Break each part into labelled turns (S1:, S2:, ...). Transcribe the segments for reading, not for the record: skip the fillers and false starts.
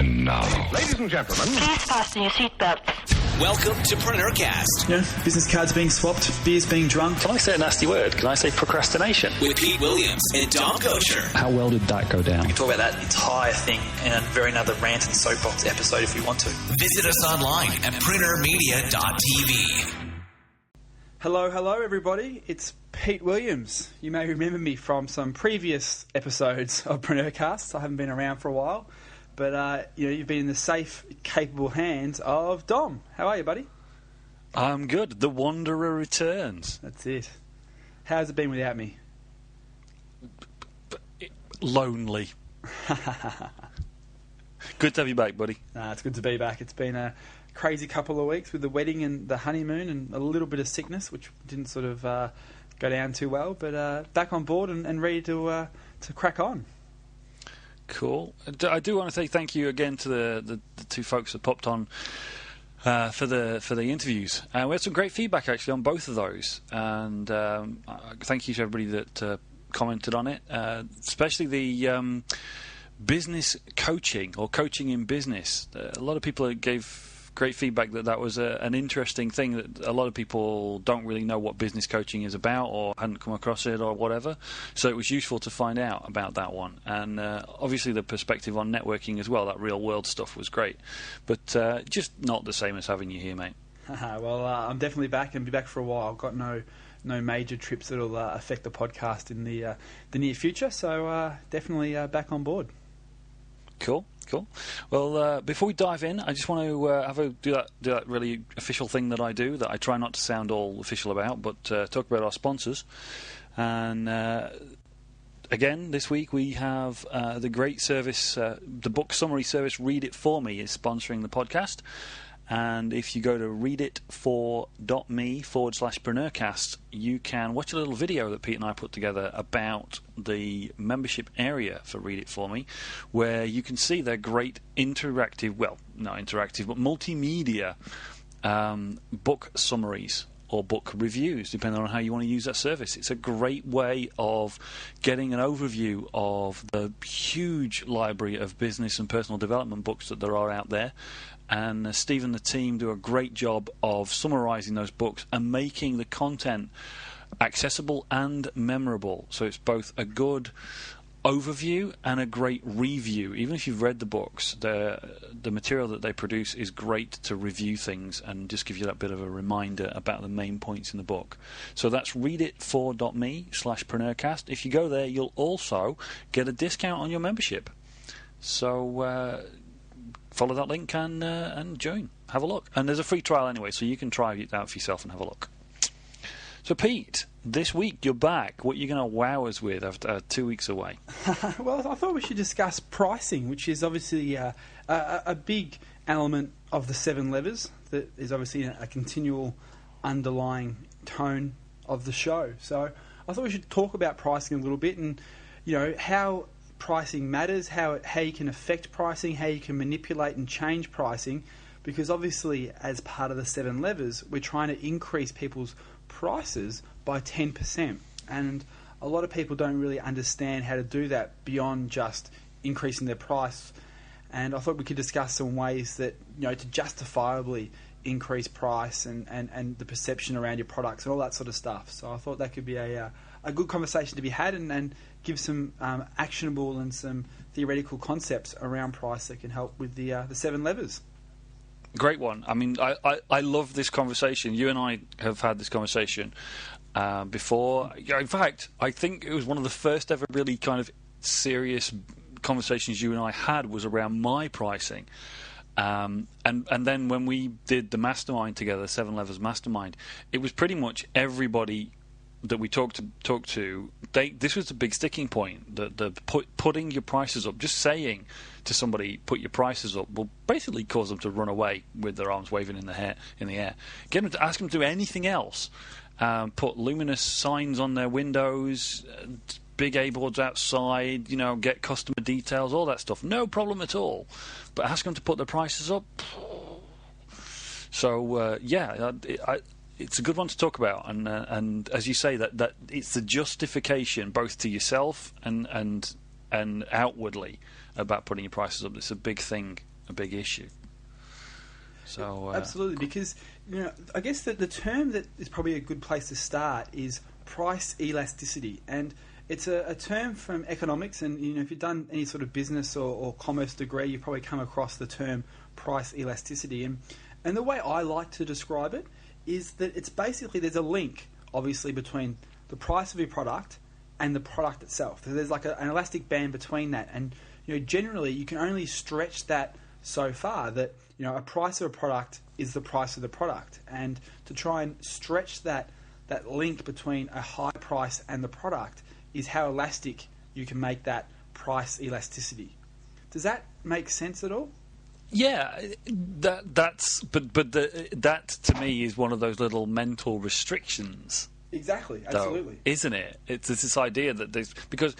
S1: And now,
S2: ladies and gentlemen,
S3: please fasten your seatbelts.
S4: Welcome to PreneurCast.
S5: Business cards being swapped, beers being drunk.
S6: Can I say a nasty word? Can I say procrastination?
S4: With Pete Williams and Dom Kocher.
S6: How well did that go down?
S5: We can talk about that entire thing in a very another rant and soapbox episode if we want to.
S4: Visit us online at preneurmedia.tv.
S7: Hello everybody, it's Pete Williams. You may remember me from some previous episodes of PreneurCast. I haven't been around for a while, but you've been in the safe, capable hands of Dom. How are you, buddy?
S6: I'm good. The Wanderer returns.
S7: That's it. How's it been without me?
S6: Lonely. Good to have you back, buddy.
S7: It's good to be back. It's been a crazy couple of weeks with the wedding and the honeymoon and a little bit of sickness, which didn't sort of go down too well, but back on board and ready to crack on.
S6: Cool. I do want to say thank you again to the two folks that popped on for the interviews. We had some great feedback actually on both of those, and thank you to everybody that commented on it, especially the business coaching or coaching in business. A lot of people gave great feedback that was an interesting thing, that a lot of people don't really know what business coaching is about or hadn't come across it or whatever. So it was useful to find out about that one. And obviously the perspective on networking as well, that real world stuff was great. But just not the same as having you here, mate.
S7: Well, I'm definitely back and be back for a while. I've got no major trips that will affect the podcast in the near future. So definitely back on board. Cool.
S6: Well, before we dive in, I just want to do that really official thing that I do, that I try not to sound all official about, but talk about our sponsors. And again, this week we have the great service, the book summary service Read It For Me is sponsoring the podcast. And if you go to readit4.me/Preneurcast, you can watch a little video that Pete and I put together about the membership area for Read It For Me, where you can see their great interactive, well, not interactive, but multimedia book summaries or book reviews, depending on how you want to use that service. It's a great way of getting an overview of the huge library of business and personal development books that there are out there. And Steve and the team do a great job of summarising those books and making the content accessible and memorable. So it's both a good overview and a great review. Even if you've read the books, the material that they produce is great to review things and just give you that bit of a reminder about the main points in the book. So that's readit4.me/Preneurcast. If you go there, you'll also get a discount on your membership. So follow that link and join. Have a look. And there's a free trial anyway, so you can try it out for yourself and have a look. So, Pete, this week you're back. What are you going to wow us with after 2 weeks away?
S7: Well, I thought we should discuss pricing, which is obviously a big element of the 7 levers that is obviously a continual underlying tone of the show. So I thought we should talk about pricing a little bit and, how pricing matters, how you can affect pricing, how you can manipulate and change pricing, because obviously as part of the 7 levers we're trying to increase people's prices by 10%, and a lot of people don't really understand how to do that beyond just increasing their price. And I thought we could discuss some ways that to justifiably increase price and the perception around your products and all that sort of stuff. So I thought that could be a good conversation to be had and give some actionable and some theoretical concepts around price that can help with the 7 levers.
S6: Great one. I mean, I love this conversation. You and I have had this conversation before. In fact, I think it was one of the first ever really kind of serious conversations you and I had was around my pricing. And then when we did the mastermind together, 7 Levers Mastermind, it was pretty much everybody that we talked to. This was a big sticking point. The putting your prices up, just saying to somebody, put your prices up, will basically cause them to run away with their arms waving in the air. Get them to ask them to do anything else. Put luminous signs on their windows, big A-boards outside, get customer details, all that stuff. No problem at all. But ask them to put their prices up. So it's a good one to talk about, and as you say, that it's the justification both to yourself and outwardly about putting your prices up. It's a big thing, a big issue. So
S7: absolutely, because I guess that the term that is probably a good place to start is price elasticity, and it's a term from economics. And if you've done any sort of business or commerce degree, you've probably come across the term price elasticity. And the way I like to describe it is that it's basically there's a link, obviously, between the price of your product and the product itself. There's like an elastic band between that, and generally you can only stretch that so far that a price of a product is the price of the product, and to try and stretch that link between a high price and the product is how elastic you can make that price elasticity. Does that make sense at all?
S6: Yeah, that to me is one of those little mental restrictions.
S7: Exactly, absolutely,
S6: though, isn't it? It's this idea that because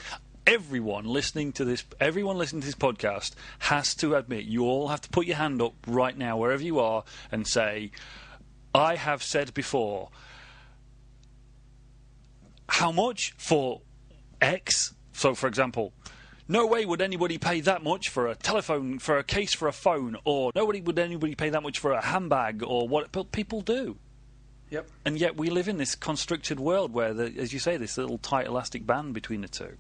S6: everyone listening to this podcast has to admit, you all have to put your hand up right now, wherever you are, and say, I have said before, how much for X? So, for example, no way would anybody pay that much for a telephone, for a case for a phone, or nobody would anybody pay that much for a handbag, or what? But people do.
S7: Yep.
S6: And yet we live in this constricted world where, as you say, this little tight elastic band between the two.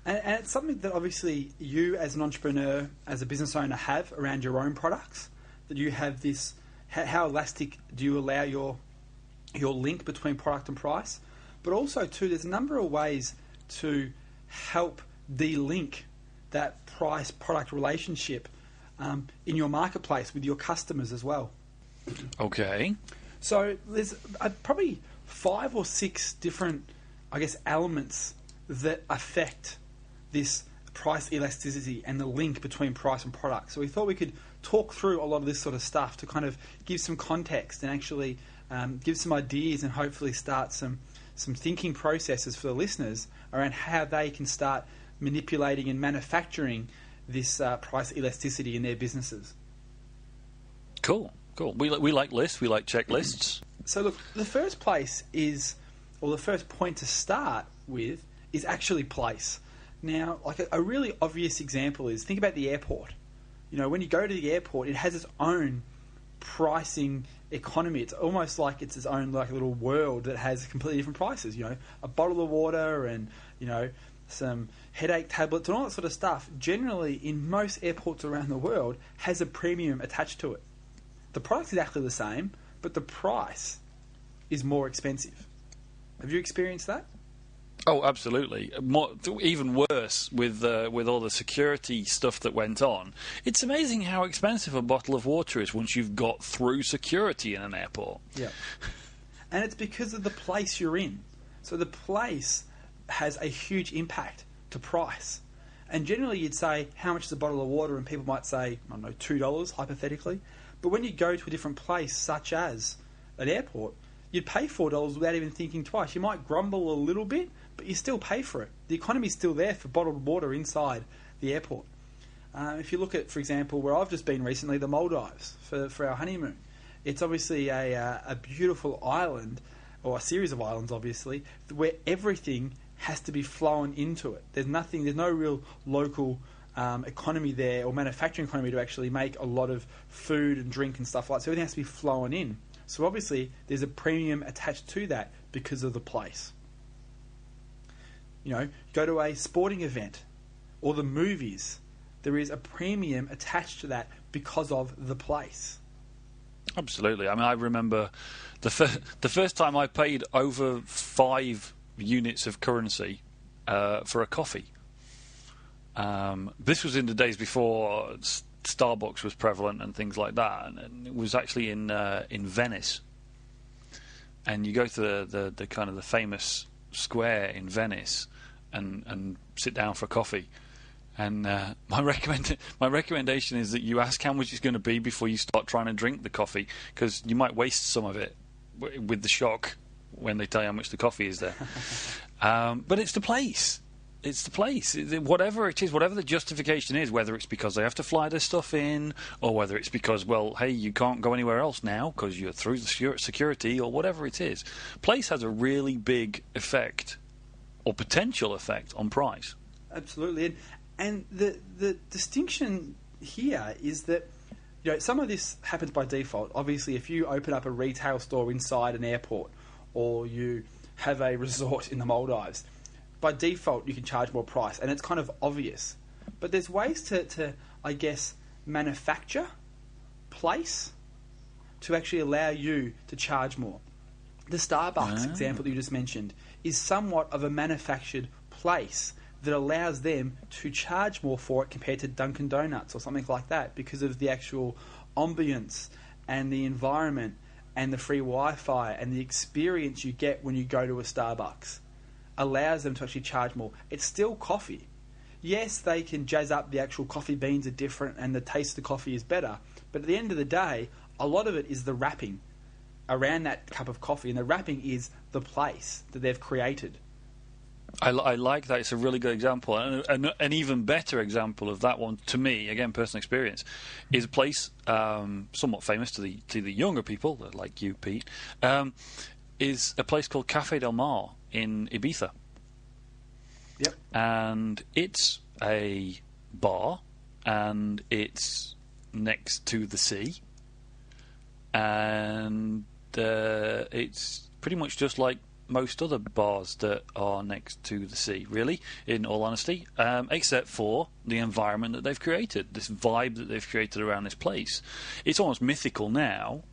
S7: And it's something that obviously you as an entrepreneur, as a business owner, have around your own products, that you have this, how elastic do you allow your link between product and price? But also, too, there's a number of ways to help de-link that price-product relationship in your marketplace with your customers as well.
S6: Okay.
S7: So there's probably 5 or 6 different, elements that affect this price elasticity and the link between price and product. So we thought we could talk through a lot of this sort of stuff to kind of give some context and actually give some ideas and hopefully start some thinking processes for the listeners around how they can start manipulating and manufacturing this price elasticity in their businesses.
S6: Cool. We like lists. We like checklists.
S7: So look, the first point to start with is actually place. Now, like a really obvious example is, think about the airport. When you go to the airport, it has its own pricing economy. It's almost like it's its own like little world that has completely different prices. A bottle of water and some headache tablets and all that sort of stuff. Generally, in most airports around the world, has a premium attached to it. The product's exactly the same, but the price is more expensive. Have you experienced that?
S6: Oh, absolutely. Even worse with all the security stuff that went on. It's amazing how expensive a bottle of water is once you've got through security in an airport.
S7: Yeah. And it's because of the place you're in. So the place has a huge impact to price. And generally you'd say, how much is a bottle of water? And people might say, I don't know, $2, hypothetically. But when you go to a different place, such as an airport, you'd pay $4 without even thinking twice. You might grumble a little bit, but you still pay for it. The economy's still there for bottled water inside the airport. If you look at, for example, where I've just been recently, the Maldives, for our honeymoon. It's obviously a beautiful island, or a series of islands, obviously, where everything has to be flown into it. There's no real local economy there, or manufacturing economy, to actually make a lot of food and drink and stuff like that. So everything has to be flown in. So obviously there's a premium attached to that because of the place. Go to a sporting event or the movies, there is a premium attached to that because of the place.
S6: Absolutely. I mean, I remember the first time I paid over 5 units of currency for a coffee. This was in the days before Starbucks was prevalent and things like that, and it was actually in Venice. And you go to the kind of the famous square in Venice and sit down for coffee. And my recommendation is that you ask how much it's going to be before you start trying to drink the coffee, because you might waste some of it with the shock when they tell you how much the coffee is there. But it's the place. It's the place. Whatever it is, whatever the justification is, whether it's because they have to fly their stuff in, or whether it's because, well, hey, you can't go anywhere else now because you're through the security, or whatever it is. Place has a really big effect, or potential effect, on price.
S7: Absolutely. And the distinction here is that some of this happens by default. Obviously, if you open up a retail store inside an airport or you have a resort in the Maldives, by default you can charge more price, and it's kind of obvious. But there's ways to I guess, manufacture place to actually allow you to charge more. The Starbucks example that you just mentioned is somewhat of a manufactured place that allows them to charge more for it compared to Dunkin' Donuts or something like that, because of the actual ambience and the environment and the free Wi-Fi and the experience you get when you go to a Starbucks allows them to actually charge more. It's still coffee. Yes, they can jazz up the actual coffee beans are different and the taste of the coffee is better, but at the end of the day, a lot of it is the wrapping around that cup of coffee, and the wrapping is the place that they've created.
S6: I like that. It's a really good example. And an even better example of that one, to me, again, personal experience, is a place somewhat famous to the younger people, like you, Pete, is a place called Café Del Mar in Ibiza.
S7: Yep.
S6: And it's a bar, and it's next to the sea, and it's pretty much just like most other bars that are next to the sea, really, in all honesty, except for the environment that they've created, this vibe that they've created around this place. It's almost mythical now,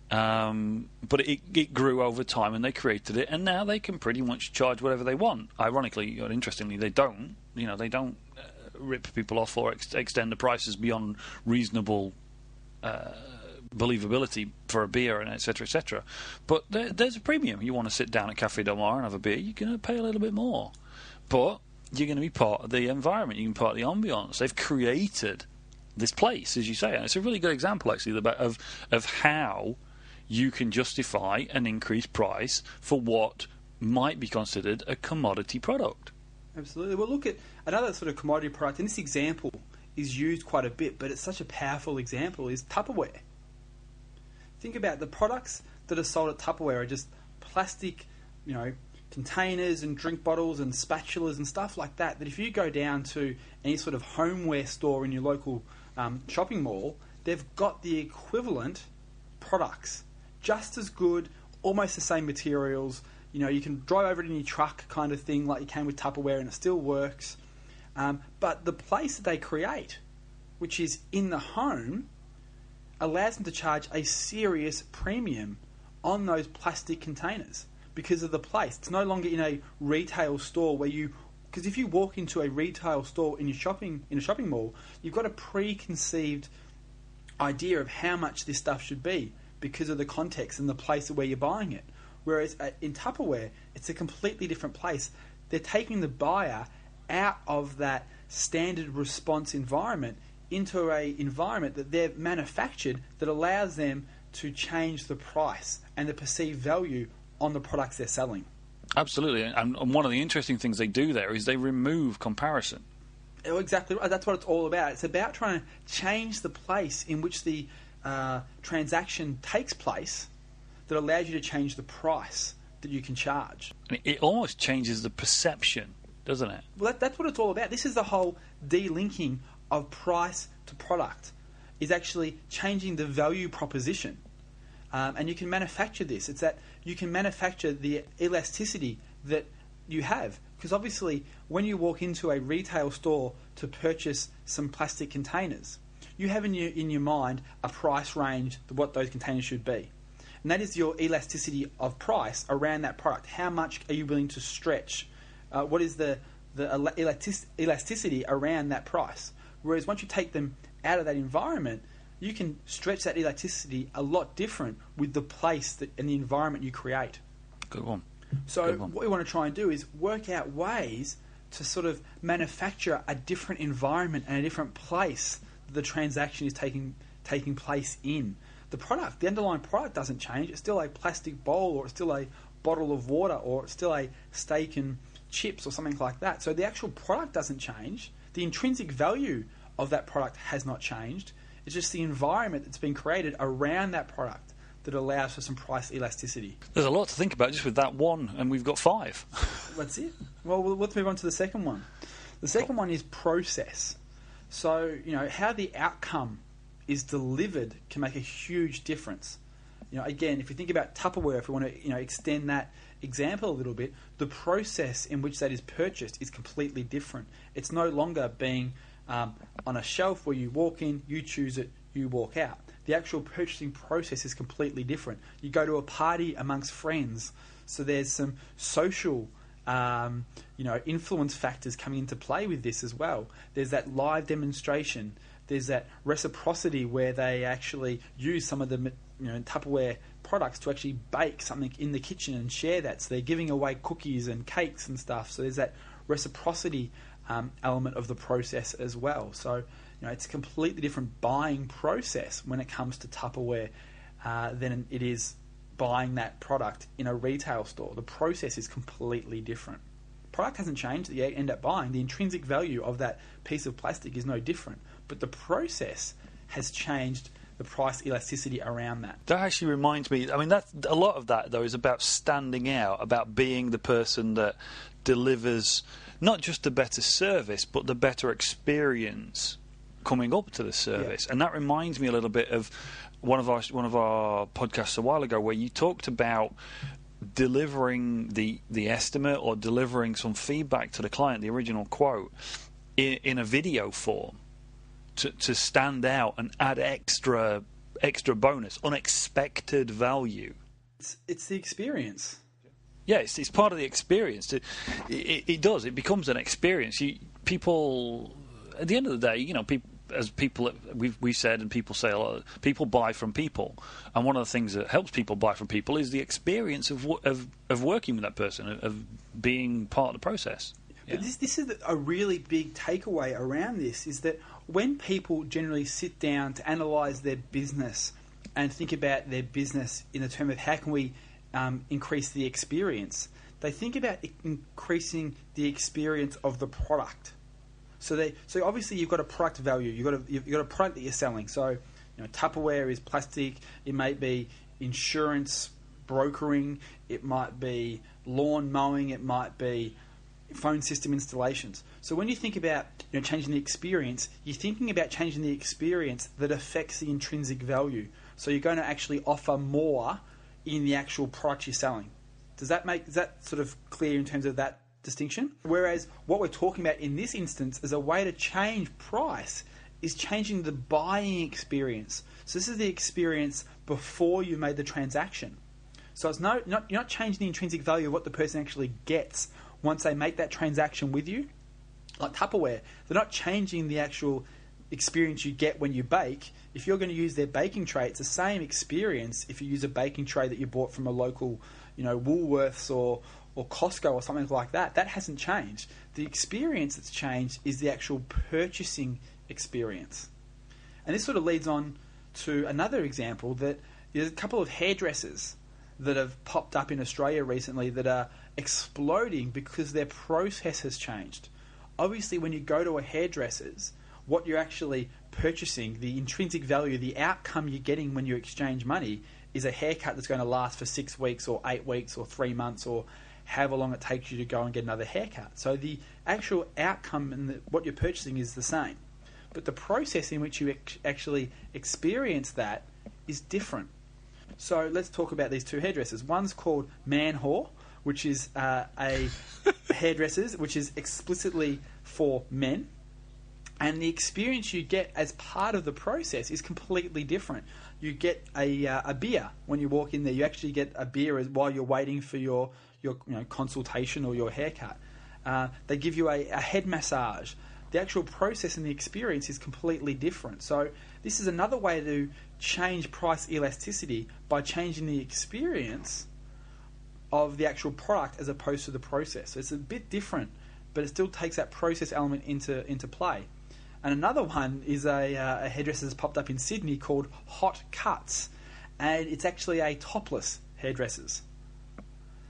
S6: but it grew over time, and they created it, and now they can pretty much charge whatever they want. Ironically or interestingly, they don't. They don't rip people off or extend the prices beyond reasonable believability for a beer, and etc., etc. But there's a premium. You want to sit down at Café Del Mar and have a beer, you're going to pay a little bit more. But you're going to be part of the environment. You can be part of the ambience. They've created this place, as you say. And it's a really good example, actually, of how you can justify an increased price for what might be considered a commodity product.
S7: Absolutely. Well, look at another sort of commodity product, and this example is used quite a bit, but it's such a powerful example, is Tupperware. Think about the products that are sold at Tupperware are just plastic, containers and drink bottles and spatulas and stuff like that, that if you go down to any sort of homeware store in your local shopping mall, they've got the equivalent products. Just as good, almost the same materials. You can drive over it in your truck kind of thing like you can with Tupperware, and it still works. But the place that they create, which is in the home, allows them to charge a serious premium on those plastic containers because of the place. It's no longer in a retail store because if you walk into a retail store in a shopping mall, you've got a preconceived idea of how much this stuff should be because of the context and the place where you're buying it. Whereas in Tupperware, it's a completely different place. They're taking the buyer out of that standard response environment into an environment that they've manufactured that allows them to change the price and the perceived value on the products they're selling.
S6: Absolutely. And one of the interesting things they do there is they remove comparison.
S7: Oh, exactly right. That's what it's all about. It's about trying to change the place in which the transaction takes place that allows you to change the price that you can charge.
S6: I mean, it almost changes the perception, doesn't it?
S7: Well, that's what it's all about. This is the whole de-linking of price to product, is actually changing the value proposition. And you can manufacture this. It's that you can manufacture the elasticity that you have. Because obviously, when you walk into a retail store to purchase some plastic containers, you have in your mind a price range of what those containers should be. And that is your elasticity of price around that product. How much are you willing to stretch? What is the elasticity around that price? Whereas once you take them out of that environment, you can stretch that elasticity a lot different with the place and the environment you create.
S6: Good one.
S7: So what we want to try and do is work out ways to sort of manufacture a different environment and a different place that the transaction is taking place in. The product, the underlying product doesn't change. It's still a plastic bowl, or it's still a bottle of water, or it's still a steak and chips or something like that. So the actual product doesn't change. The intrinsic value of that product has not changed. It's just the environment that's been created around that product that allows for some price elasticity.
S6: There's a lot to think about just with that one, and we've got 5.
S7: That's it. Well, let's move on to the second one. The second one is process. So, how the outcome is delivered can make a huge difference. Again, if you think about Tupperware, if we want to, extend that example a little bit, the process in which that is purchased is completely different. It's no longer being on a shelf where you walk in, you choose it, you walk out. The actual purchasing process is completely different. You go to a party amongst friends, so there's some social influence factors coming into play with this as well. There's that live demonstration. There's that reciprocity where they actually use some of the Tupperware products to actually bake something in the kitchen and share that. So they're giving away cookies and cakes and stuff. So there's that reciprocity element of the process as well. So it's a completely different buying process when it comes to Tupperware than it is buying that product in a retail store. The process is completely different. Product hasn't changed that you end up buying. The intrinsic value of that piece of plastic is no different, but the process has changed the price elasticity around that.
S6: That actually reminds me, that's a lot of that though is about standing out, about being the person that delivers not just the better service but the better experience coming up to the service. Yeah. And that reminds me a little bit of one of our podcasts a while ago where you talked about delivering the estimate or delivering some feedback to the client, the original quote, in a video form to stand out and add extra bonus, unexpected value.
S7: It's the experience.
S6: Yeah, it's part of the experience. It does. It becomes an experience. People, at the end of the day, people we said, and people say a lot. People buy from people, and one of the things that helps people buy from people is the experience of working with that person, of being part of the process. Yeah.
S7: But this is a really big takeaway around this, is that when people generally sit down to analyse their business and think about their business in the term of how can we increase the experience, they think about increasing the experience of the product. So obviously you've got a product value. You've got a product that you're selling. So Tupperware is plastic. It may be insurance brokering. It might be lawn mowing. It might be phone system installations. So when you think about changing the experience, you're thinking about changing the experience that affects the intrinsic value. So you're going to actually offer more in the actual product you're selling. Is that sort of clear in terms of that distinction? Whereas what we're talking about in this instance as a way to change price is changing the buying experience. So this is the experience before you made the transaction. So it's you're not changing the intrinsic value of what the person actually gets once they make that transaction with you. Like Tupperware, they're not changing the actual experience you get when you bake. If you're going to use their baking tray, it's the same experience if you use a baking tray that you bought from a local, Woolworths or Costco or something like that. That hasn't changed. The experience that's changed is the actual purchasing experience. And this sort of leads on to another example, that there's a couple of hairdressers that have popped up in Australia recently that are exploding because their process has changed. Obviously, when you go to a hairdresser's, what you're actually purchasing, the intrinsic value, the outcome you're getting when you exchange money, is a haircut that's going to last for 6 weeks or 8 weeks or 3 months or however long it takes you to go and get another haircut. So the actual outcome and what you're purchasing is the same. But the process in which you actually experience that is different. So let's talk about these two hairdressers. One's called Man Whore, which is a hairdressers, which is explicitly for men. And the experience you get as part of the process is completely different. You get a beer when you walk in there. You actually get a beer while you're waiting for your consultation or your haircut. They give you a head massage. The actual process and the experience is completely different. So this is another way to change price elasticity by changing the experience of the actual product as opposed to the process. So it's a bit different, but it still takes that process element into play. And another one is a hairdresser that's popped up in Sydney called Hot Cuts, and it's actually a topless hairdressers.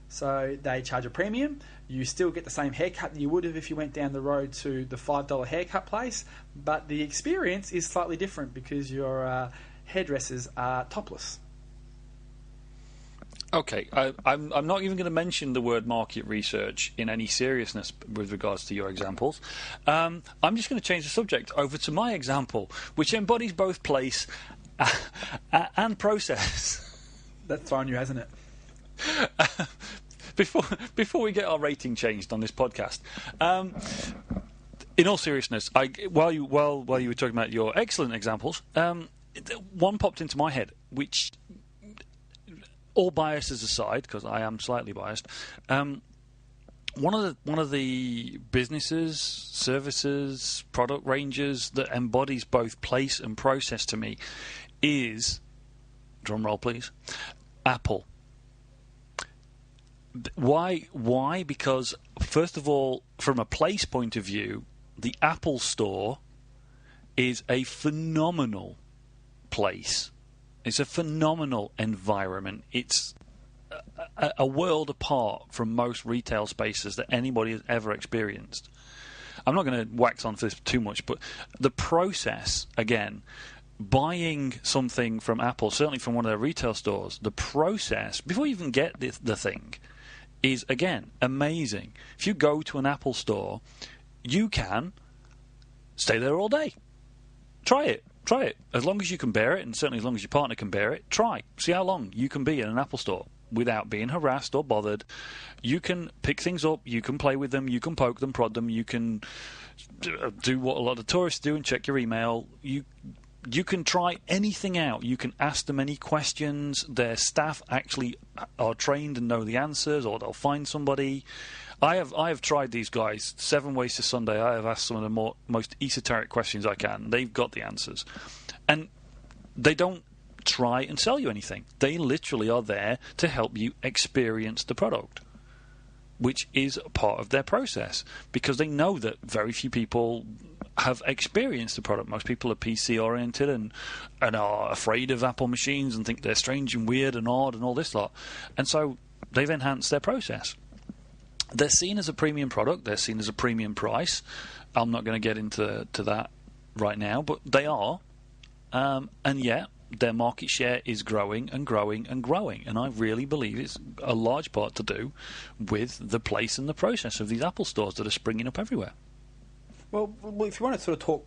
S7: So they charge a premium. You still get the same haircut that you would have if you went down the road to the $5 haircut place, but the experience is slightly different because your hairdressers are topless.
S6: Okay, I'm not even going to mention the word market research in any seriousness with regards to your examples. I'm just going to change the subject over to my example, which embodies both place and process.
S7: That's thrown you, hasn't it?
S6: Before we get our rating changed on this podcast, in all seriousness, while you were talking about your excellent examples, one popped into my head, which, all biases aside, because I am slightly biased, one of the businesses, services, product ranges that embodies both place and process to me is, drum roll please, Apple. Why? Because, first of all, from a place point of view, the Apple Store is a phenomenal place. It's a phenomenal environment. It's a world apart from most retail spaces that anybody has ever experienced. I'm not going to wax on for this too much, but the process, again, buying something from Apple, certainly from one of their retail stores, the process, before you even get the thing, is, again, amazing. If you go to an Apple store, you can stay there all day. Try it. As long as you can bear it, and certainly as long as your partner can bear it, try. See how long you can be in an Apple store without being harassed or bothered. You can pick things up, you can play with them, you can poke them, prod them, you can do what a lot of tourists do and check your email. You can try anything out. You can ask them any questions. Their staff actually are trained and know the answers, or they'll find somebody. I have tried these guys 7 ways to Sunday. I have asked some of the most esoteric questions I can. They've got the answers. And they don't try and sell you anything. They literally are there to help you experience the product, which is part of their process, because they know that very few people have experienced the product. Most people are PC oriented and are afraid of Apple machines and think they're strange and weird and odd and all this lot. And so they've enhanced their process. They're seen as a premium product. They're seen as a premium price. I'm not going to get into that right now, but they are. And yet their market share is growing and growing and growing. And I really believe it's a large part to do with the place and the process of these Apple stores that are springing up everywhere.
S7: Well, if you want to sort of talk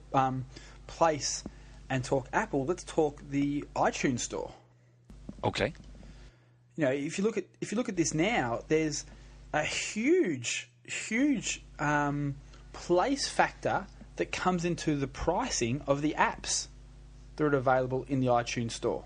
S7: place and talk Apple, let's talk the iTunes store.
S6: Okay.
S7: You know, if you look at this now, there's a huge place factor that comes into the pricing of the apps that are available in the iTunes store.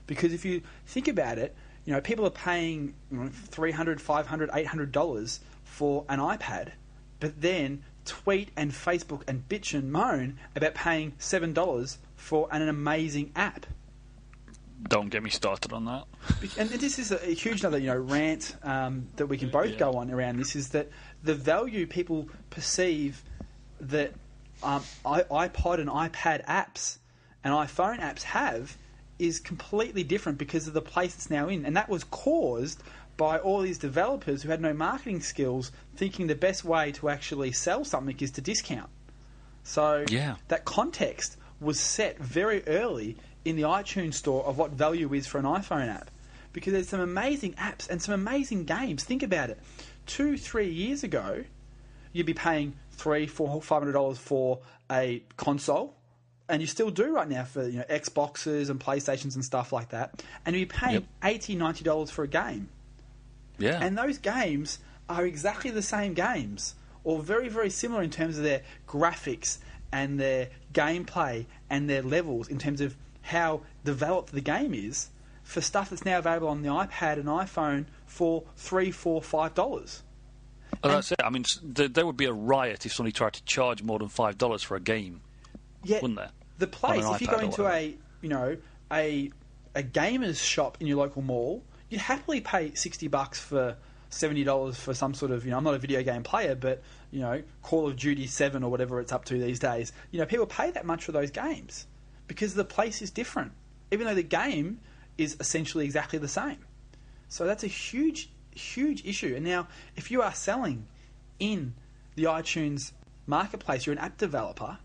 S7: Because if you think about it, you know, people are paying $300, $500, $800 for an iPad, but then tweet and Facebook and bitch and moan about paying $7 for an amazing app.
S6: Don't get me started on that.
S7: And this is a huge another rant that we can both go on around this, is that the value people perceive that iPod and iPad apps and iPhone apps have is completely different because of the place it's now in. And that was caused by all these developers who had no marketing skills, thinking the best way to actually sell something is to discount. So that context was set very early in the iTunes store of what value is for an iPhone app, because there's some amazing apps and some amazing games. Think about it. 2-3 years ago, you'd be paying $300, $400, $500 for a console, and you still do right now for Xboxes and PlayStations and stuff like that, and you'd be paying $80, $90 for a game. Yeah. And those games are exactly the same games, or very, very similar in terms of their graphics and their gameplay and their levels, in terms of how developed the game is, for stuff that's now available on the iPad and iPhone for $3, $4, $5.
S6: Well, that's it. I mean, there would be a riot if somebody tried to charge more than $5 for a game, wouldn't there?
S7: The place, if you go into a gamer's shop in your local mall, you'd happily pay $60 for $70 for some sort of, I'm not a video game player, but, Call of Duty 7 or whatever it's up to these days. People pay that much for those games because the place is different, even though the game is essentially exactly the same. So that's a huge, huge issue. And now, if you are selling in the iTunes marketplace, you're an app developer,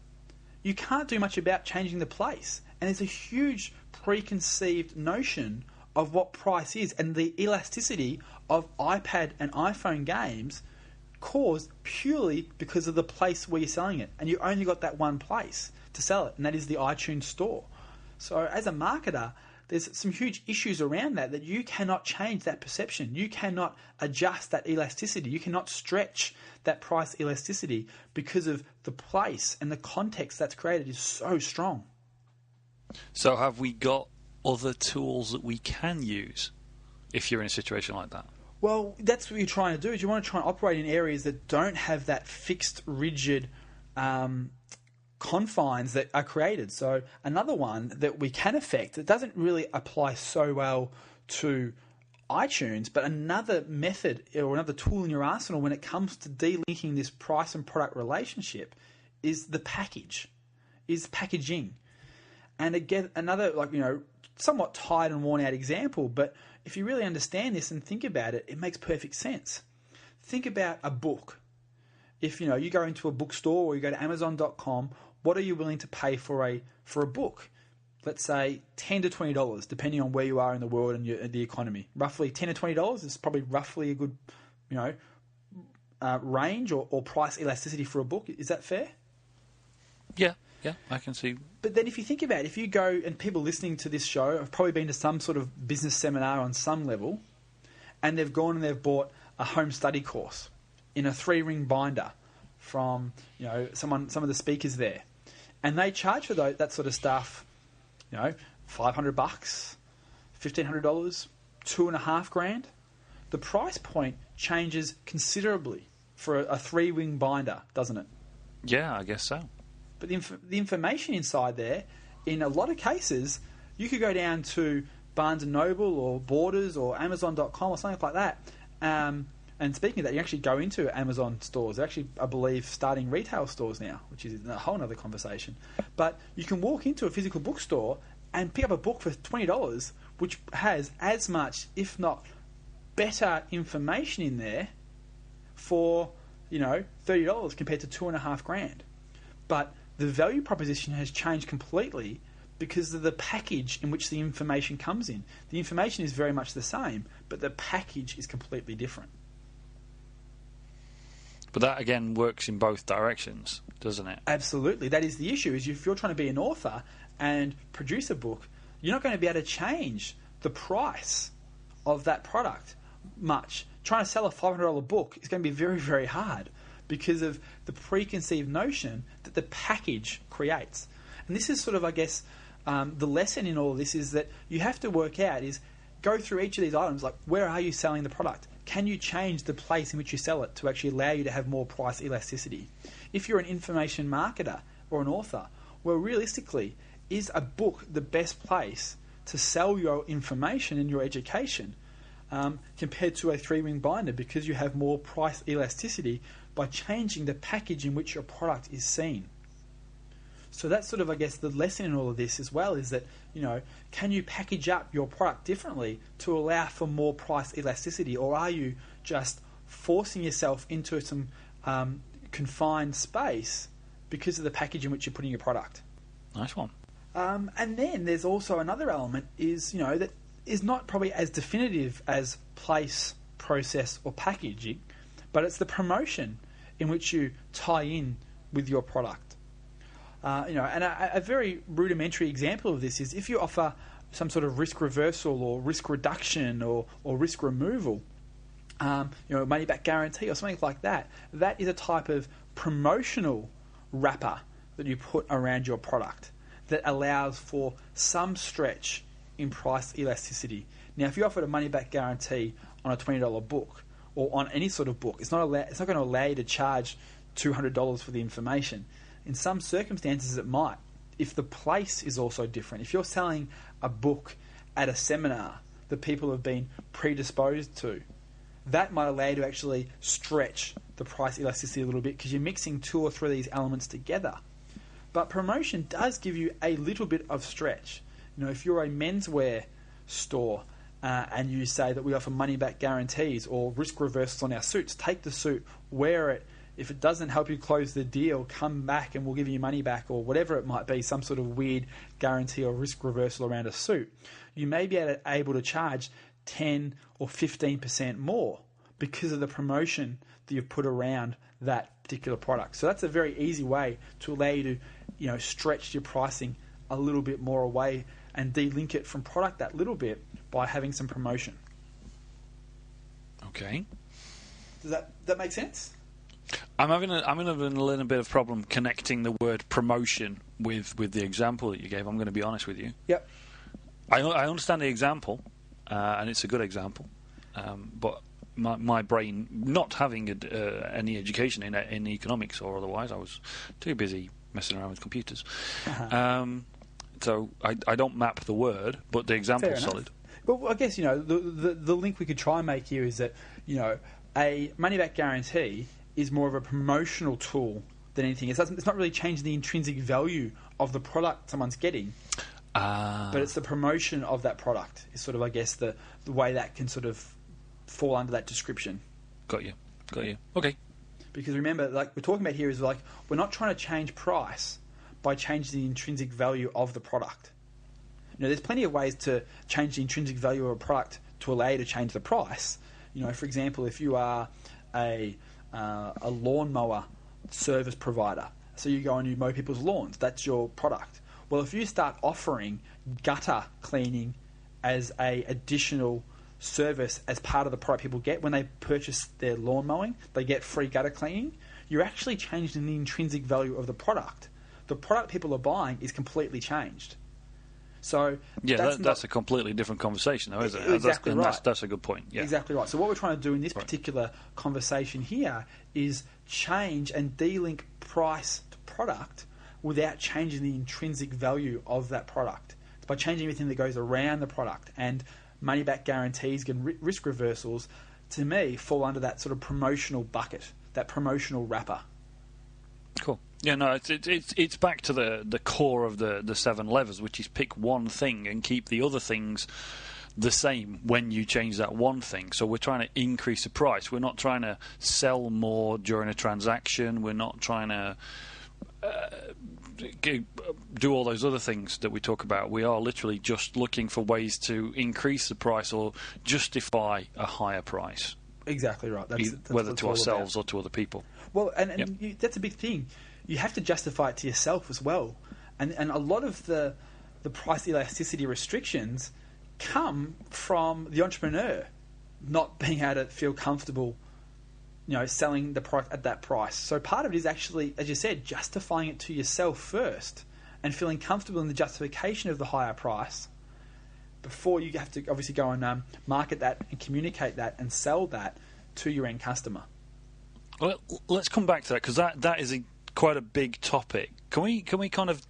S7: you can't do much about changing the place. And there's a huge preconceived notion of what price is, and the elasticity of iPad and iPhone games caused purely because of the place where you're selling it. And you only got that one place to sell it, and that is the iTunes store. So as a marketer, there's some huge issues around that you cannot change that perception. You cannot adjust that elasticity. You cannot stretch that price elasticity because of the place and the context that's created is so strong.
S6: So have we got other tools that we can use if you're in a situation like that?
S7: Well, that's what you're trying to do, is you want to try and operate in areas that don't have that fixed, rigid confines that are created. So another one that we can affect, that doesn't really apply so well to iTunes, but another method or another tool in your arsenal when it comes to delinking this price and product relationship is the packaging. And again, another somewhat tired and worn out example, but if you really understand this and think about it, it makes perfect sense. Think about a book. If you go into a bookstore or you go to Amazon.com, what are you willing to pay for a book? Let's say $10 to $20, depending on where you are in the world and the economy. Roughly $10 to $20 is probably roughly a good, range or price elasticity for a book. Is that fair?
S6: Yeah, I can see.
S7: But then if you think about it, if you go, and people listening to this show have probably been to some sort of business seminar on some level, and they've gone and they've bought a home study course in a 3-ring binder from some of the speakers there, and they charge for that sort of stuff, $500, $1,500, $2,500. The price point changes considerably for a 3-ring binder, doesn't it?
S6: Yeah, I guess so.
S7: But the information inside there, in a lot of cases, you could go down to Barnes & Noble or Borders or Amazon.com or something like that. And speaking of that, you actually go into Amazon stores. They're actually, I believe, starting retail stores now, which is a whole other conversation. But you can walk into a physical bookstore and pick up a book for $20, which has as much, if not better, information in there for $30 compared to $2,500. But the value proposition has changed completely because of the package in which the information comes in. The information is very much the same, but the package is completely different.
S6: But that, again, works in both directions, doesn't it?
S7: Absolutely. That is the issue, is if you're trying to be an author and produce a book, you're not going to be able to change the price of that product much. Trying to sell a $500 book is going to be very, very hard because of the preconceived notion that the package creates. And this is sort of, I guess, the lesson in all of this is that you have to work out is go through each of these items, like where are you selling the product? Can you change the place in which you sell it to actually allow you to have more price elasticity? If you're an information marketer or an author, well, realistically, is a book the best place to sell your information and your education compared to a 3-ring binder because you have more price elasticity by changing the package in which your product is seen? So that's sort of, I guess, the lesson in all of this as well is that, can you package up your product differently to allow for more price elasticity, or are you just forcing yourself into some confined space because of the package in which you're putting your product?
S6: Nice one.
S7: And then there's also another element is, that is not probably as definitive as place, process, or packaging, but it's the promotion in which you tie in with your product. And a very rudimentary example of this is if you offer some sort of risk reversal or risk reduction or risk removal, money back guarantee or something like that, that is a type of promotional wrapper that you put around your product that allows for some stretch in price elasticity. Now, if you offered a money back guarantee on a $20 book or on any sort of book, it's not going to allow you to charge $200 for the information. In some circumstances, it might, if the place is also different. If you're selling a book at a seminar that people have been predisposed to, that might allow you to actually stretch the price elasticity a little bit because you're mixing 2 or 3 of these elements together. But promotion does give you a little bit of stretch. If you're a menswear store and you say that we offer money back guarantees or risk reversals on our suits, take the suit, wear it If it doesn't help you close the deal, come back and we'll give you your money back, or whatever it might be, some sort of weird guarantee or risk reversal around a suit. You may be able to charge 10 or 15% more because of the promotion that you've put around that particular product. So that's a very easy way to allow you to, stretch your pricing a little bit more away and de-link it from product that little bit by having some promotion.
S6: Okay.
S7: Does that make sense?
S6: I'm having a little bit of problem connecting the word promotion with the example that you gave. I'm going to be honest with you.
S7: Yep.
S6: I understand the example, and it's a good example, but my brain, not having any education in economics or otherwise, I was too busy messing around with computers. So I don't map the word, but the example is solid.
S7: Well, I guess the link we could try and make here is that a money back guarantee is more of a promotional tool than anything. It's not really changing the intrinsic value of the product someone's getting, but it's the promotion of that product is sort of, I guess, the way that can sort of fall under that description. Got you. Okay. Because remember, like we're talking about here is like we're not trying to change price by changing the intrinsic value of the product. There's plenty of ways to change the intrinsic value of a product to allow you to change the price. For example, if you are a lawnmower service provider, so you go and you mow people's lawns, that's your product. Well, if you start offering gutter cleaning as a additional service as part of the product people get when they purchase their lawn mowing, they get free gutter cleaning, you're actually changing the intrinsic value of the product. The product people are buying is completely changed. So that's a completely different conversation, though, isn't it?
S6: Exactly right. That's a good point. Yeah.
S7: Exactly right. So what we're trying to do in this particular conversation here is change and de-link price to product without changing the intrinsic value of that product. It's by changing everything that goes around the product. And money-back guarantees and risk reversals, to me, fall under that sort of promotional bucket, that promotional wrapper.
S6: Cool. Yeah, no, it's back to the core of the 7 levers, which is pick one thing and keep the other things the same when you change that one thing. So we're trying to increase the price. We're not trying to sell more during a transaction. We're not trying to do all those other things that we talk about. We are literally just looking for ways to increase the price or justify a higher price.
S7: Exactly right. That's
S6: whether to ourselves or to other people.
S7: Well, and that's a big thing. You have to justify it to yourself as well. And a lot of the price elasticity restrictions come from the entrepreneur not being able to feel comfortable, selling the product at that price. So part of it is actually, as you said, justifying it to yourself first and feeling comfortable in the justification of the higher price before you have to obviously go and market that and communicate that and sell that to your end customer.
S6: Well, let's come back to that because that is quite a big topic. Can we kind of?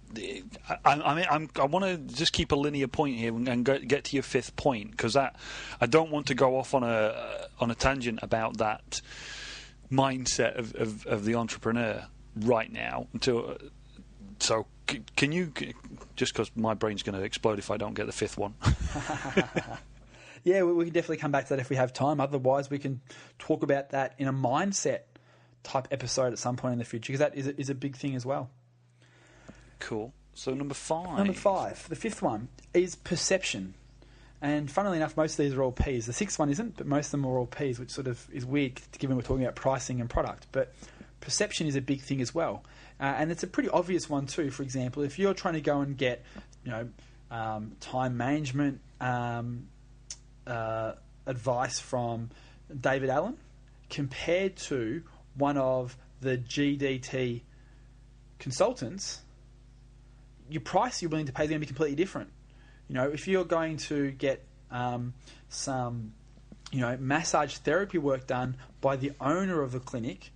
S6: I want to just keep a linear point here and get to your fifth point because I don't want to go off on a tangent about that mindset of the entrepreneur right now. So can you? Just because my brain's going to explode if I don't get the fifth one.
S7: Yeah, we can definitely come back to that if we have time. Otherwise, we can talk about that in a mindset type episode at some point in the future, because that is a big thing as well.
S6: Cool. So number 5.
S7: Number 5, the fifth one, is perception. And funnily enough, most of these are all P's. The sixth one isn't, but most of them are all P's, which sort of is weird given we're talking about pricing and product. But perception is a big thing as well. And it's a pretty obvious one too. For example, if you're trying to go and get time management advice from David Allen compared to one of the GDT consultants, your price you're willing to pay is going to be completely different. If you're going to get some massage therapy work done by the owner of the clinic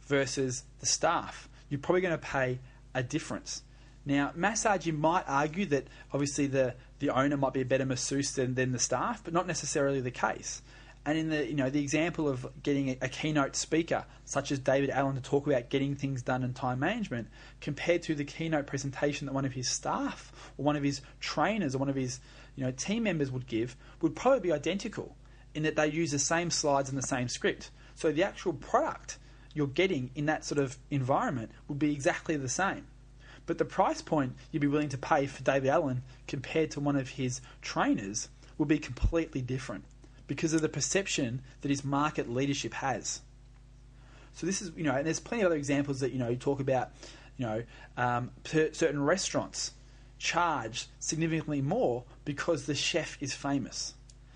S7: versus the staff, you're probably going to pay a difference. Now, massage, you might argue that obviously the owner might be a better masseuse than the staff, but not necessarily the case. And in the example of getting a keynote speaker such as David Allen to talk about getting things done in time management, compared to the keynote presentation that one of his staff or one of his trainers or one of his team members would give, would probably be identical in that they use the same slides and the same script. So the actual product you're getting in that sort of environment would be exactly the same. But the price point you'd be willing to pay for David Allen compared to one of his trainers would be completely different because of the perception that his market leadership has. So this is, and there's plenty of other examples that, you talk about, certain restaurants charge significantly more because the chef is famous.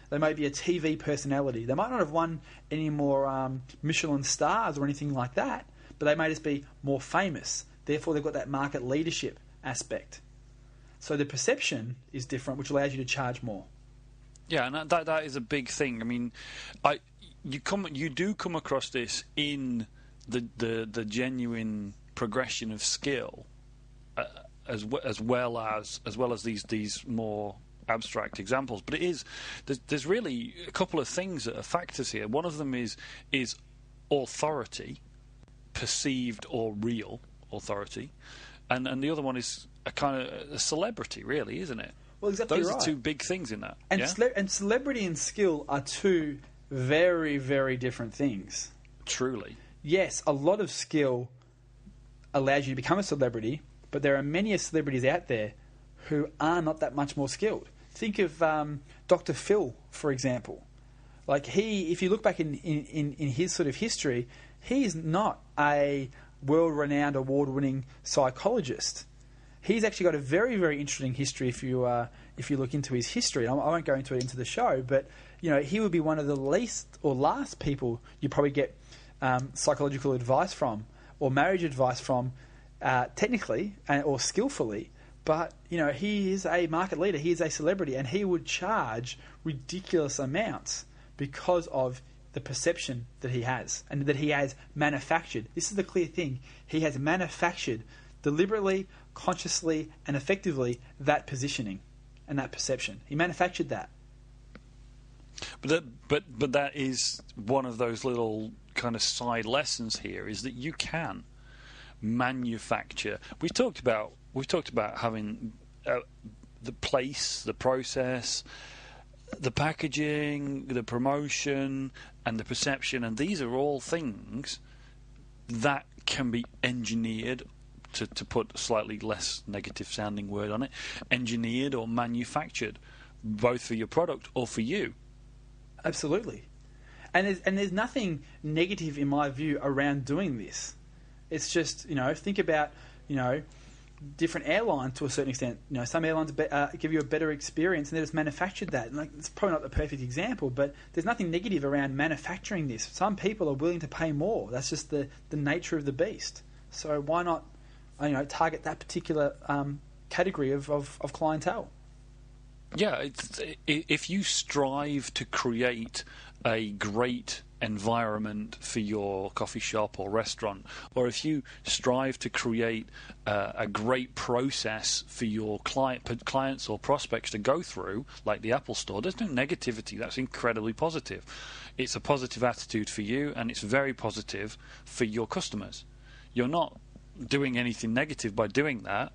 S7: They may be a TV personality. They might not have won any more Michelin stars or anything like that, but they may just be more famous. Therefore, they've got that market leadership aspect. So the perception is different, which allows you to charge more.
S6: Yeah, and that is a big thing. I mean, you do come across this in the genuine progression of skill, as well as these more abstract examples. But there's really a couple of things that are factors here. One of them is authority, perceived or real authority, and the other one is a kind of a celebrity, really, isn't it?
S7: Well, exactly
S6: Those
S7: right.
S6: are two big things in that.
S7: And,
S6: yeah?
S7: and celebrity and skill are two very, very different things.
S6: Truly.
S7: Yes, a lot of skill allows you to become a celebrity, but there are many celebrities out there who are not that much more skilled. Think of Dr. Phil, for example. Like if you look back in his sort of history, he is not a world-renowned, award-winning psychologist. He's actually got a very, very interesting history if you look into his history. I won't go into it into the show, but he would be one of the least or last people you probably get psychological advice from or marriage advice from, technically or skillfully. But he is a market leader. He is a celebrity, and he would charge ridiculous amounts because of the perception that he has and that he has manufactured. This is the clear thing. He has manufactured deliberately, consciously, and effectively that positioning and that perception. He manufactured that.
S6: But that is one of those little kind of side lessons here, is that you can manufacture. We've talked about having the place, the process, the packaging, the promotion, and the perception, and these are all things that can be engineered, to put a slightly less negative sounding word on it, engineered or manufactured, both for your product or for you.
S7: Absolutely. And there's nothing negative, in my view, around doing this. It's just, think about, different airlines to a certain extent. Some airlines give you a better experience, and they just manufactured that. And it's probably not the perfect example, but there's nothing negative around manufacturing this. Some people are willing to pay more. That's just the nature of the beast. So why not, target that particular category of clientele?
S6: Yeah, if you strive to create a great environment for your coffee shop or restaurant, or if you strive to create a great process for your clients or prospects to go through, like the Apple Store, there's no negativity. That's incredibly positive. It's a positive attitude for you, and it's very positive for your customers. You're not doing anything negative by doing that.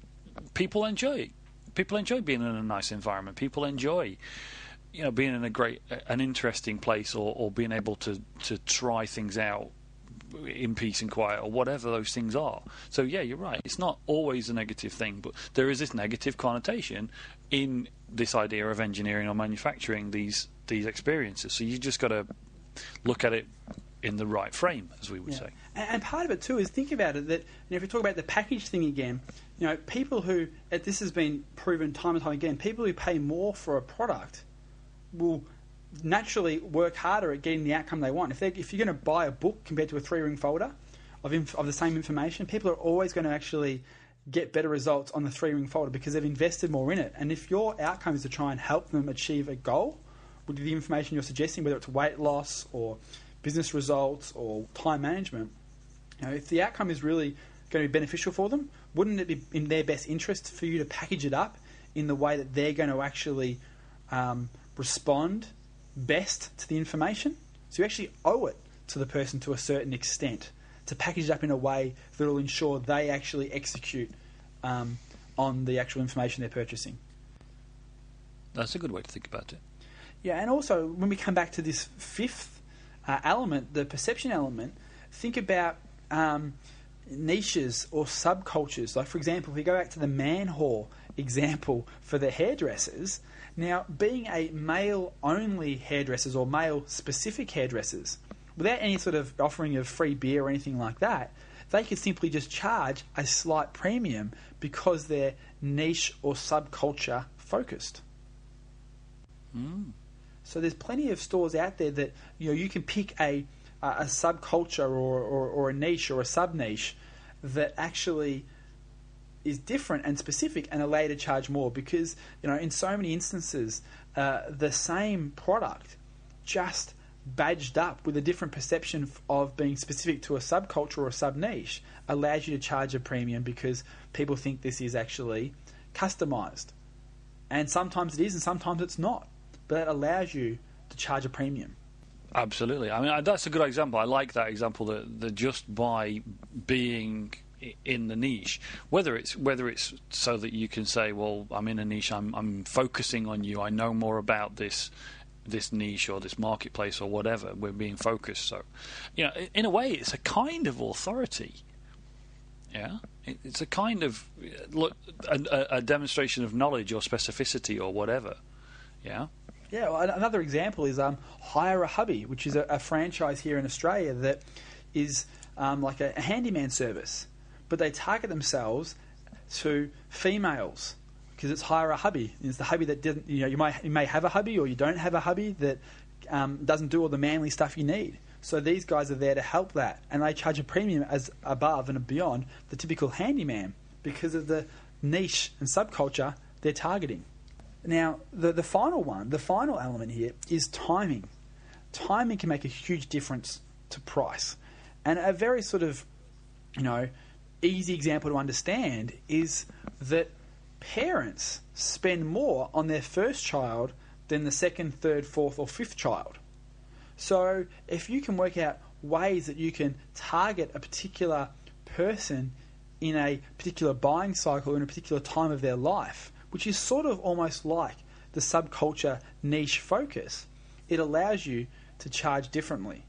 S6: People enjoy it. People enjoy being in a nice environment. People enjoy, being in an interesting place, or being able to try things out in peace and quiet, or whatever those things are. So yeah, you're right. It's not always a negative thing, but there is this negative connotation in this idea of engineering or manufacturing these experiences. So you just got to look at it in the right frame, as we would say.
S7: And part of it too is, think about it, that if we talk about the package thing again, people who, this has been proven time and time again, people who pay more for a product will naturally work harder at getting the outcome they want. If you're going to buy a book compared to a 3-ring folder of the same information, people are always going to actually get better results on the 3-ring folder because they've invested more in it. And if your outcome is to try and help them achieve a goal with the information you're suggesting, whether it's weight loss or business results or time management, if the outcome is really going to be beneficial for them, wouldn't it be in their best interest for you to package it up in the way that they're going to actually respond best to the information? So you actually owe it to the person to a certain extent to package it up in a way that will ensure they actually execute on the actual information they're purchasing.
S6: That's a good way to think about it.
S7: Yeah, and also when we come back to this fifth element, the perception element, think about niches or subcultures. Like, for example, if we go back to the man whore example for the hairdressers, now being a male-only hairdressers or male-specific hairdressers, without any sort of offering of free beer or anything like that, they could simply just charge a slight premium because they're niche or subculture focused. So there's plenty of stores out there that you can pick a subculture or a niche or a sub-niche that actually is different and specific and allow you to charge more, because in so many instances the same product just badged up with a different perception of being specific to a subculture or a sub-niche allows you to charge a premium because people think this is actually customized. And sometimes it is and sometimes it's not, but that allows you to charge a premium.
S6: Absolutely. I mean, that's a good example. I like that example that just by being in the niche, whether it's so that you can say, well, I'm in a niche, I'm focusing on you, I know more about this niche or this marketplace or whatever, we're being focused. So, in a way, it's a kind of authority. Yeah, it's a kind of a demonstration of knowledge or specificity or whatever. Yeah.
S7: Yeah, well, another example is Hire a Hubby, which is a franchise here in Australia that is like a handyman service, but they target themselves to females because it's Hire a Hubby. It's the hubby that didn't, you may have a hubby or you don't have a hubby that doesn't do all the manly stuff you need. So these guys are there to help that, and they charge a premium as above and beyond the typical handyman because of the niche and subculture they're targeting. Now, the final element here is timing. Timing can make a huge difference to price. And a very sort of, easy example to understand is that parents spend more on their first child than the second, third, fourth, or fifth child. So if you can work out ways that you can target a particular person in a particular buying cycle in a particular time of their life, which is sort of almost like the subculture niche focus, it allows you to charge differently.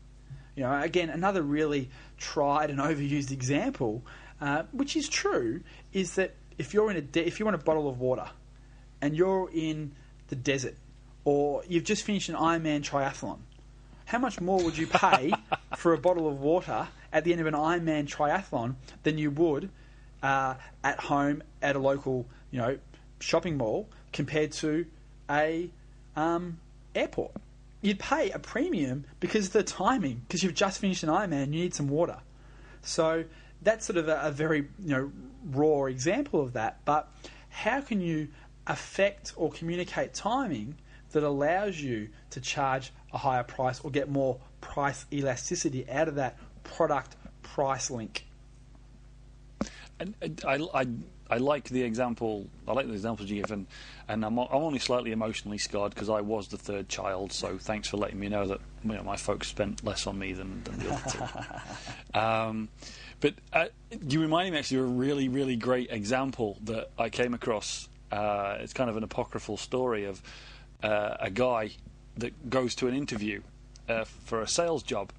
S7: Again, another really tried and overused example, which is true, is that if you want a bottle of water and you're in the desert or you've just finished an Ironman triathlon, how much more would you pay for a bottle of water at the end of an Ironman triathlon than you would at home at a local, shopping mall compared to a airport? You'd pay a premium because of the timing, because you've just finished an Ironman and you need some water. So that's sort of a very raw example of that. But how can you affect or communicate timing that allows you to charge a higher price or get more price elasticity out of that product price link?
S6: And I like the example. I like the examples you give, and I'm only slightly emotionally scarred because I was the third child. So thanks for letting me know that my folks spent less on me than the other two. But you reminded me actually of a really, really great example that I came across. It's kind of an apocryphal story of a guy that goes to an interview for a sales job.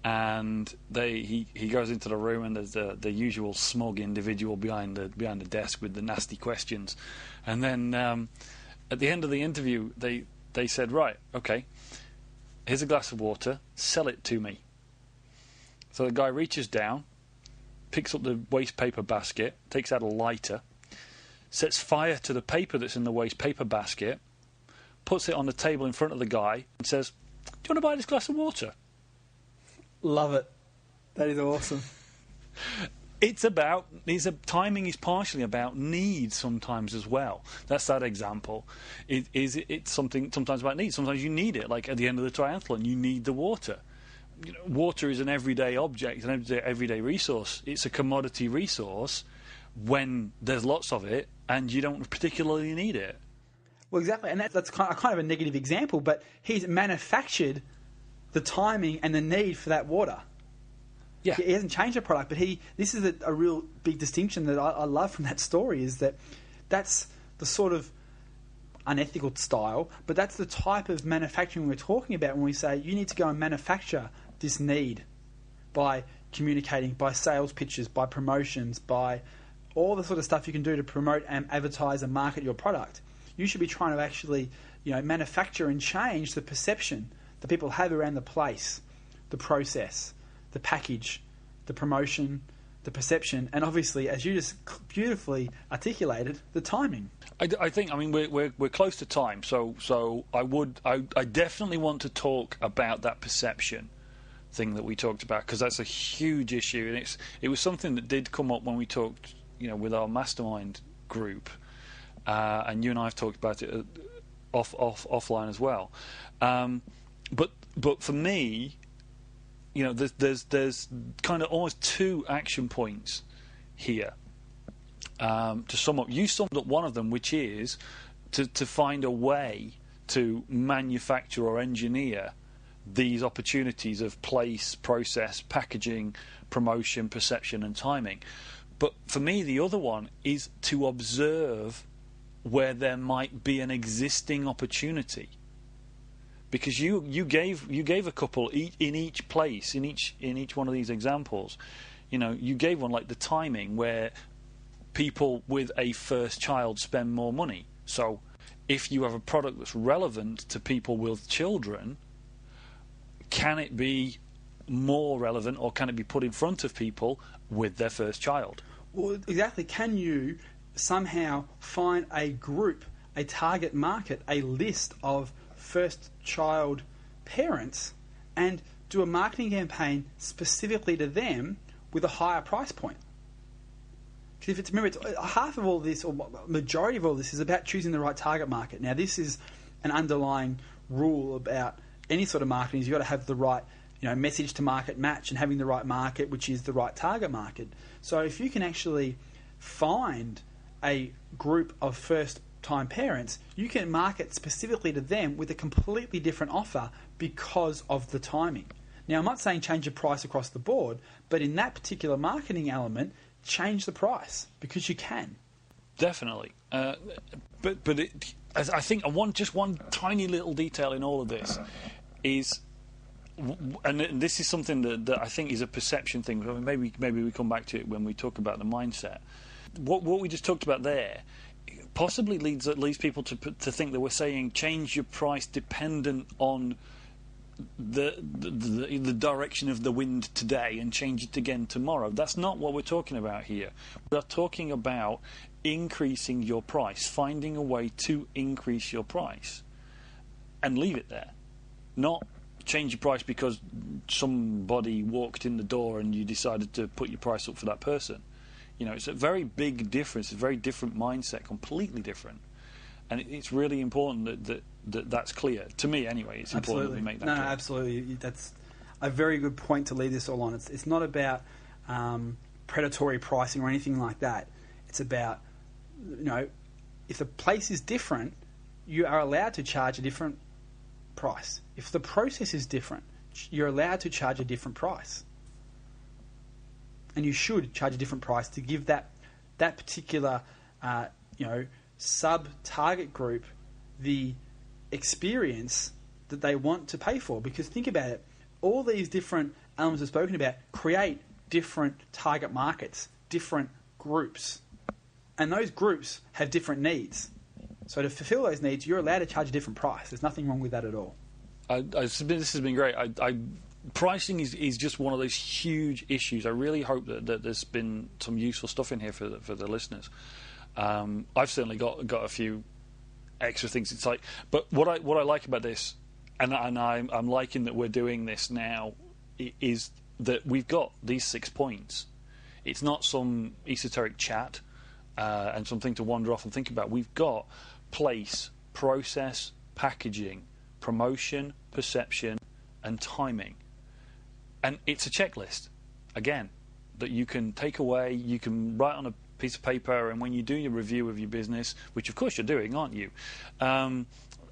S6: And he goes into the room, and there's the usual smug individual behind the desk with the nasty questions. And then at the end of the interview, they said, right, okay, here's a glass of water, sell it to me. So the guy reaches down, picks up the waste paper basket, takes out a lighter, sets fire to the paper that's in the waste paper basket, puts it on the table in front of the guy, and says, do you want to buy this glass of water?
S7: Love it. That is awesome.
S6: Timing is partially about need sometimes as well. That's that example. It's something sometimes about need. Sometimes you need it. Like at the end of the triathlon, you need the water. Water is an everyday object, an everyday resource. It's a commodity resource when there's lots of it and you don't particularly need it.
S7: Well, exactly. And that's kind of a negative example, but he's manufactured the timing and the need for that water. Yeah, he hasn't changed the product, but this is a real big distinction that I love from that story, is that's the sort of unethical style, but that's the type of manufacturing we're talking about when we say you need to go and manufacture this need by communicating, by sales pitches, by promotions, by all the sort of stuff you can do to promote and advertise and market your product. You should be trying to actually, manufacture and change the perception that people have around the place, the process, the package, the promotion, the perception, and obviously, as you just beautifully articulated, the timing.
S6: I think, we're close to time, so I definitely want to talk about that perception thing that we talked about, because that's a huge issue, and it was something that did come up when we talked, with our mastermind group, and you and I have talked about it offline as well. But for me, there's kind of almost two action points here. To sum up, you summed up one of them, which is to find a way to manufacture or engineer these opportunities of place, process, packaging, promotion, perception, and timing. But for me, the other one is to observe where there might be an existing opportunity. Because you gave a couple in each place, in each one of these examples. You gave one like the timing, where people with a first child spend more money. So if you have a product that's relevant to people with children, can it be more relevant, or can it be put in front of people with their first child?
S7: Well, exactly. Can you somehow find a group, a target market, a list of first child parents, and do a marketing campaign specifically to them with a higher price point? Because it's half of all this, or majority of all this, is about choosing the right target market. Now, this is an underlying rule about any sort of marketing: is you've got to have the right, message to market match, and having the right market, which is the right target market. So if you can actually find a group of first-time parents, you can market specifically to them with a completely different offer because of the timing. Now, I'm not saying change your price across the board, but in that particular marketing element, change the price, because you can.
S6: Definitely. I think one tiny little detail in all of this is, and this is something that I think is a perception thing. Maybe we come back to it when we talk about the mindset. What we just talked about there possibly leads people to think that we're saying change your price dependent on the direction of the wind today and change it again tomorrow. That's not what we're talking about here. We're talking about increasing your price, finding a way to increase your price, and leave it there. Not change your price because somebody walked in the door and you decided to put your price up for that person. It's a very big difference, a very different mindset, completely different. And it's really important that's clear. To me, anyway, it's important that we make that clear. No,
S7: absolutely. That's a very good point to lead this all on. It's not about predatory pricing or anything like that. It's about, if the place is different, you are allowed to charge a different price. If the process is different, you're allowed to charge a different price. And you should charge a different price to give that particular, sub-target group the experience that they want to pay for. Because think about it, all these different elements we've spoken about create different target markets, different groups. And those groups have different needs. So to fulfill those needs, you're allowed to charge a different price. There's nothing wrong with that at all.
S6: This has been great. Pricing is just one of those huge issues. I really hope that there's been some useful stuff in here for the listeners. I've certainly got a few extra things. It's like, but what I like about this, and I'm liking that we're doing this now, is that we've got these 6 points. It's not some esoteric chat and something to wander off and think about. We've got place, process, packaging, promotion, perception, and timing. And it's a checklist, again, that you can take away, you can write on a piece of paper, and when you do your review of your business, which of course you're doing, aren't you, on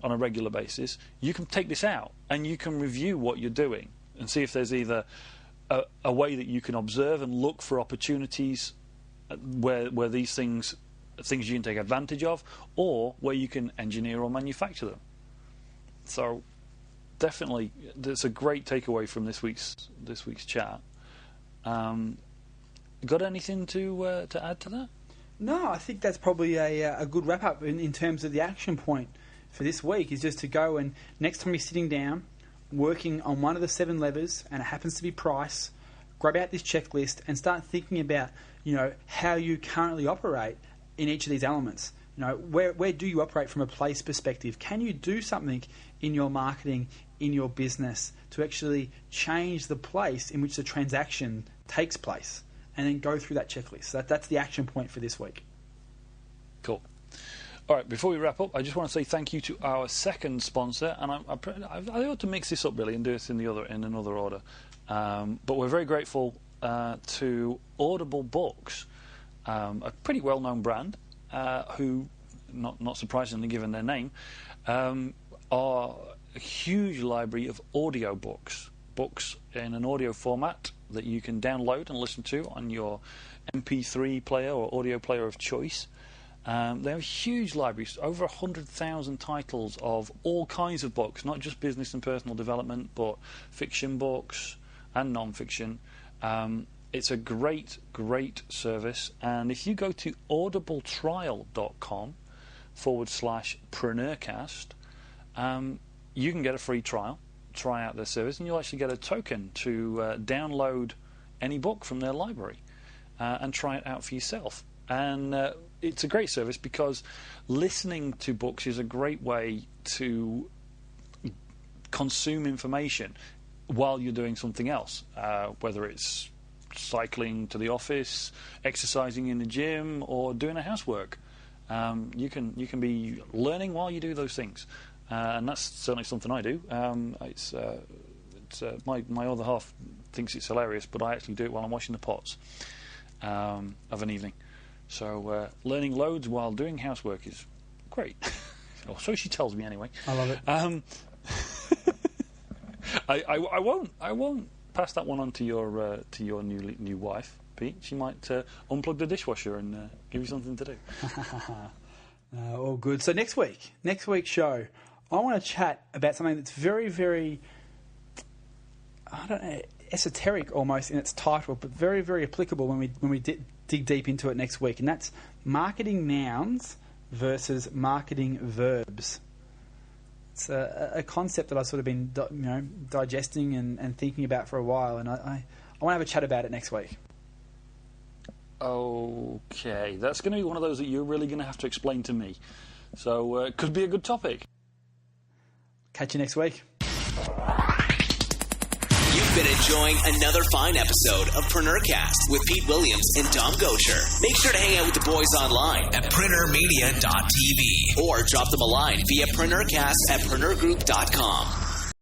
S6: a regular basis, you can take this out and you can review what you're doing and see if there's either a way that you can observe and look for opportunities where these things you can take advantage of, or where you can engineer or manufacture them. So definitely, that's a great takeaway from this week's chat. Got anything to add to that?
S7: No, I think that's probably a good wrap up in terms of the action point for this week, is just to go and next time you're sitting down, working on one of the 7 levers, and it happens to be price, grab out this checklist and start thinking about, how you currently operate in each of these elements. Where do you operate from a place perspective? Can you do something in your marketing, in your business, to actually change the place in which the transaction takes place? And then go through that checklist. That's the action point for this week.
S6: Cool. All right, before we wrap up, I just want to say thank you to our second sponsor, and I ought to mix this up really and do it in another order. But we're very grateful to Audible Books, a pretty well-known brand, who, not surprisingly given their name, are a huge library of audio books in an audio format that you can download and listen to on your MP3 player or audio player of choice. They have huge libraries, over 100,000 titles of all kinds of books, not just business and personal development, but fiction books and non-fiction. It's a great service, and if you go to audibletrial.com/PreneurCast, you can get a free trial, try out their service, and you'll actually get a token to download any book from their library and try it out for yourself. And it's a great service because listening to books is a great way to consume information while you're doing something else, whether it's cycling to the office, exercising in the gym, or doing a housework. You can be learning while you do those things. And that's certainly something I do. My other half thinks it's hilarious, but I actually do it while I'm washing the pots of an evening. So learning loads while doing housework is great. Or so she tells me anyway.
S7: I love it.
S6: I won't pass that one on to your new wife, Pete. She might unplug the dishwasher and give you something to do.
S7: All good. So next week's show, I want to chat about something that's very, very, I don't know, esoteric almost in its title, but very, very applicable when we dig deep into it next week, and that's marketing nouns versus marketing verbs. It's a concept that I've sort of been digesting and thinking about for a while, and I want to have a chat about it next week.
S6: Okay, that's going to be one of those that you're really going to have to explain to me. So it could be a good topic.
S7: Catch you next week.
S4: You've been enjoying another fine episode of PreneurCast with Pete Williams and Dom Gosher. Make sure to hang out with the boys online at PreneurMedia.tv or drop them a line via PreneurCast@PreneurGroup.com.